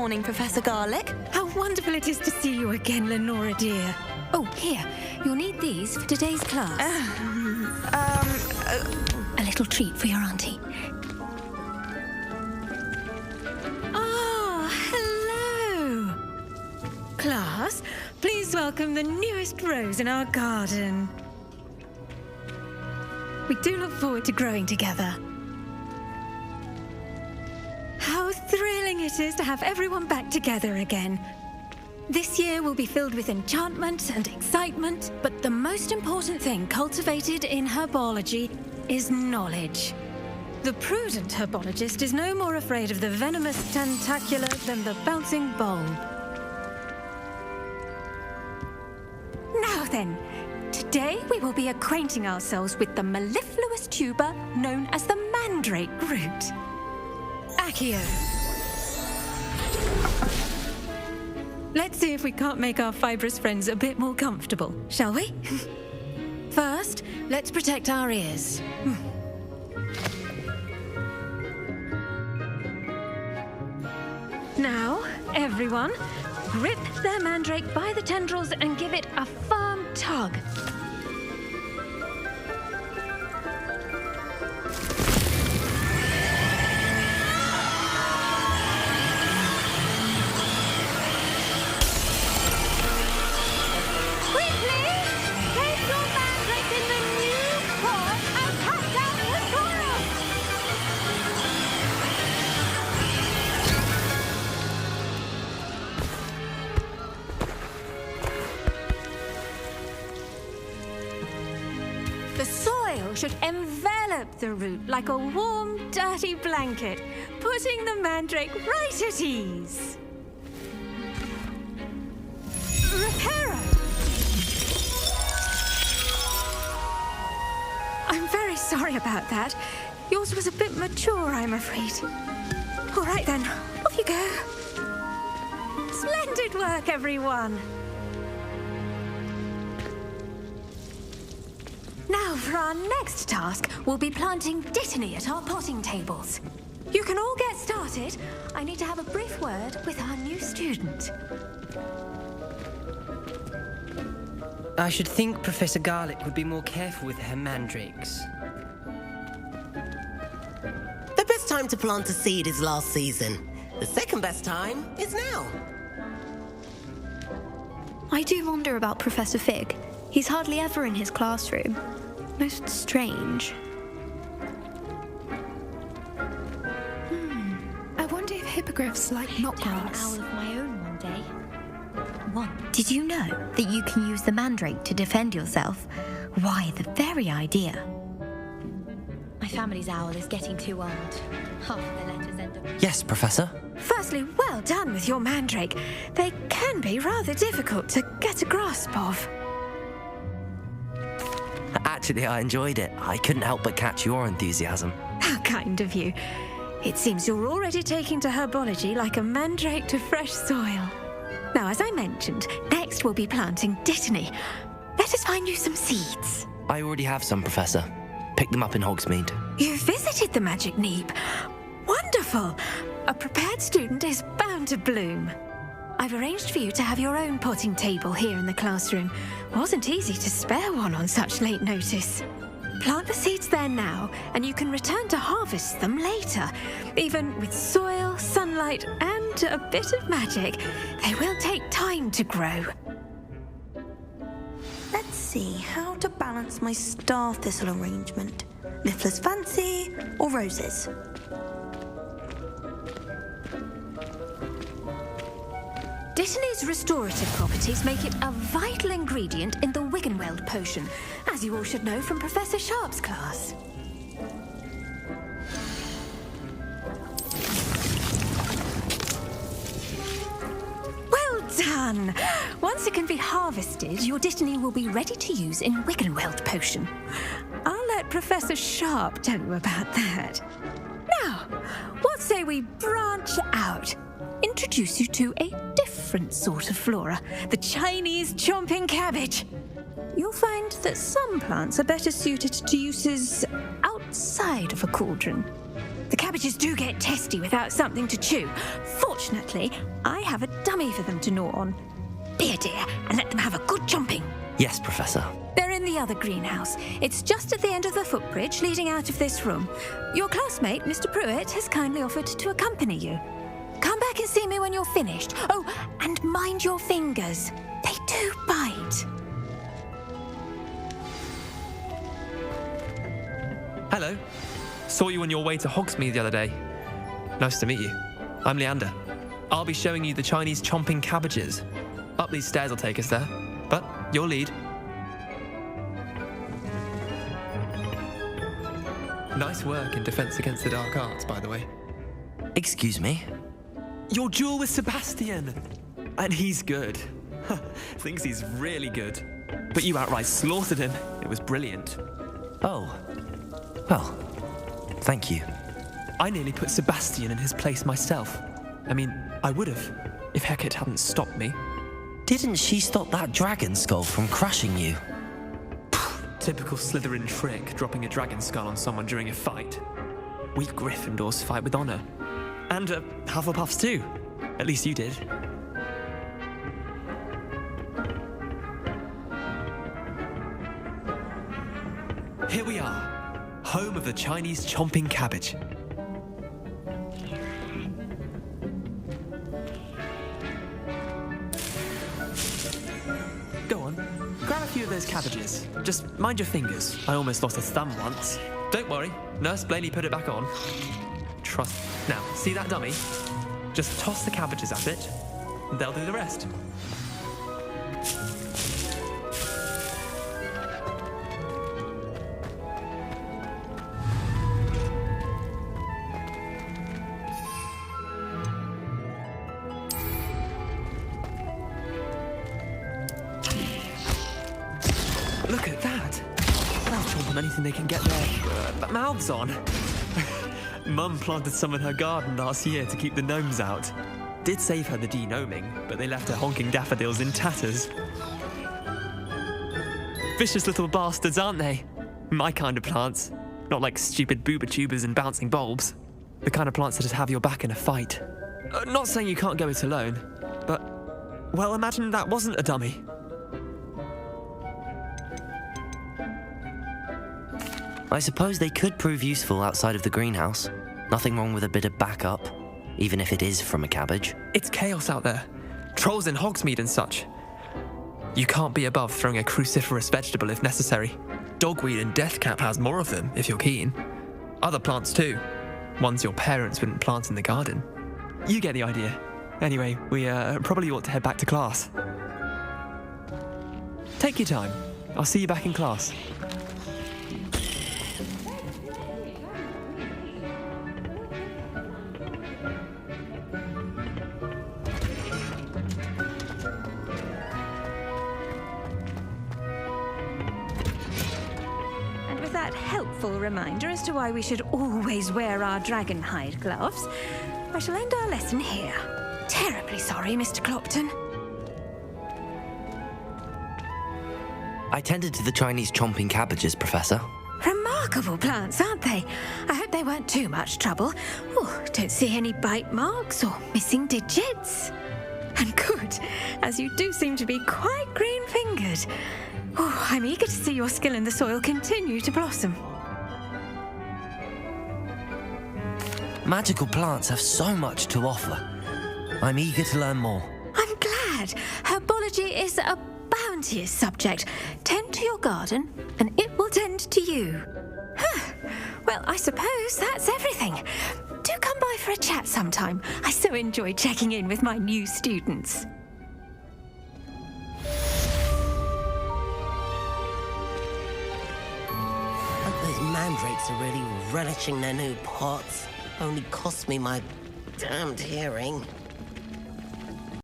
morning, Professor Garlick. How wonderful it is to see you again, Lenora dear. Oh, here, you'll need these for today's class. A little treat for your auntie. Oh, hello. Class, please welcome the newest rose in our garden. We do look forward to growing together. How thrilling it is to have everyone back together again. This year will be filled with enchantment and excitement, but the most important thing cultivated in herbology is knowledge. The prudent herbologist is no more afraid of the venomous tentacula than the bouncing bulb. Now then, today we will be acquainting ourselves with the mellifluous tuber known as the mandrake root. Accio. Let's see if we can't make our fibrous friends a bit more comfortable, shall we? First, let's protect our ears. Now, everyone, grip their mandrake by the tendrils and give it a firm tug. The soil should envelop the root like a warm, dirty blanket, putting the mandrake right at ease. Reparo! I'm very sorry about that. Yours was a bit mature, I'm afraid. All right then, off you go. Splendid work, everyone. Now, for our next task, we'll be planting dittany at our potting tables. You can all get started. I need to have a brief word with our new student. I should think Professor Garlick would be more careful with her mandrakes. The best time to plant a seed is last season. The second best time is now. I do wonder about Professor Fig. He's hardly ever in his classroom. Most strange. I wonder if hippogriffs like knotgrass. Owl of my own one day. Did you know that you can use the mandrake to defend yourself? Why, the very idea. My family's owl is getting too old. Half of the letters end up... Yes, Professor. Firstly, well done with your mandrake. They can be rather difficult to get a grasp of. Actually, I enjoyed it. I couldn't help but catch your enthusiasm. How kind of you. It seems you're already taking to herbology like a mandrake to fresh soil. Now, as I mentioned, next we'll be planting dittany. Let us find you some seeds. I already have some, Professor. Picked them up in Hogsmeade. You visited the Magic Neep. Wonderful. A prepared student is bound to bloom. I've arranged for you to have your own potting table here in the classroom. Wasn't easy to spare one on such late notice. Plant the seeds there now, and you can return to harvest them later. Even with soil, sunlight, and a bit of magic, they will take time to grow. Let's see how to balance my star thistle arrangement. Mifflin's fancy or roses? Dittany's restorative properties make it a vital ingredient in the Wiggenweld potion, as you all should know from Professor Sharp's class. Well done! Once it can be harvested, your dittany will be ready to use in Wiggenweld potion. I'll let Professor Sharp tell you about that. Now, what say we branch out? Introduce you to a different sort of flora, the Chinese chomping cabbage. You'll find that some plants are better suited to uses outside of a cauldron. The cabbages do get testy without something to chew. Fortunately, I have a dummy for them to gnaw on. Be a dear and let them have a good chomping. Yes, Professor. They're in the other greenhouse. It's just at the end of the footbridge leading out of this room. Your classmate, Mr. Pruitt, has kindly offered to accompany you. Come back and see me when you're finished. Oh, and mind your fingers. They do bite. Hello. Saw you on your way to Hogsmeade the other day. Nice to meet you. I'm Leander. I'll be showing you the Chinese chomping cabbages. Up these stairs will take us there, but you'll lead. Nice work in Defense Against the Dark Arts, by the way. Excuse me? Your duel with Sebastian! And he's good. Thinks he's really good. But you outright slaughtered him. It was brilliant. Oh. Well, thank you. I nearly put Sebastian in his place myself. I mean, I would have, if Hecate hadn't stopped me. Didn't she stop that dragon skull from crushing you? Typical Slytherin trick, dropping a dragon skull on someone during a fight. We Gryffindors fight with honor. And Hufflepuffs too. At least you did. Here we are, home of the Chinese chomping cabbage. Go on, grab a few of those cabbages. Just mind your fingers. I almost lost a thumb once. Don't worry, Nurse Blaney put it back on. Trust. Now, see that dummy? Just toss the cabbages at it, and they'll do the rest. Look at that! They'll chomp on anything they can get their mouths on. Mum planted some in her garden last year to keep the gnomes out. Did save her the de-gnoming, but they left her honking daffodils in tatters. Vicious little bastards, aren't they? My kind of plants. Not like stupid booba tubers and bouncing bulbs. The kind of plants that'd have your back in a fight. Not saying you can't go it alone, but... well, imagine that wasn't a dummy. I suppose they could prove useful outside of the greenhouse. Nothing wrong with a bit of backup, even if it is from a cabbage. It's chaos out there. Trolls in Hogsmeade and such. You can't be above throwing a cruciferous vegetable if necessary. Dogweed and deathcap has more of them, if you're keen. Other plants too. Ones your parents wouldn't plant in the garden. You get the idea. Anyway, we probably ought to head back to class. Take your time. I'll see you back in class. Helpful reminder as to why we should always wear our dragon hide gloves, I shall end our lesson here. Terribly sorry, Mr. Clopton. I tended to the Chinese chomping cabbages, Professor. Remarkable plants, aren't they? I hope they weren't too much trouble. Oh, don't see any bite marks or missing digits. And good, as you do seem to be quite green-fingered. Oh, I'm eager to see your skill in the soil continue to blossom. Magical plants have so much to offer. I'm eager to learn more. I'm glad. Herbology is a bounteous subject. Tend to your garden, and it will tend to you. Well, I suppose that's everything. Do come by for a chat sometime. I so enjoy checking in with my new students. Those mandrakes are really relishing their new pots. Only cost me my damned hearing.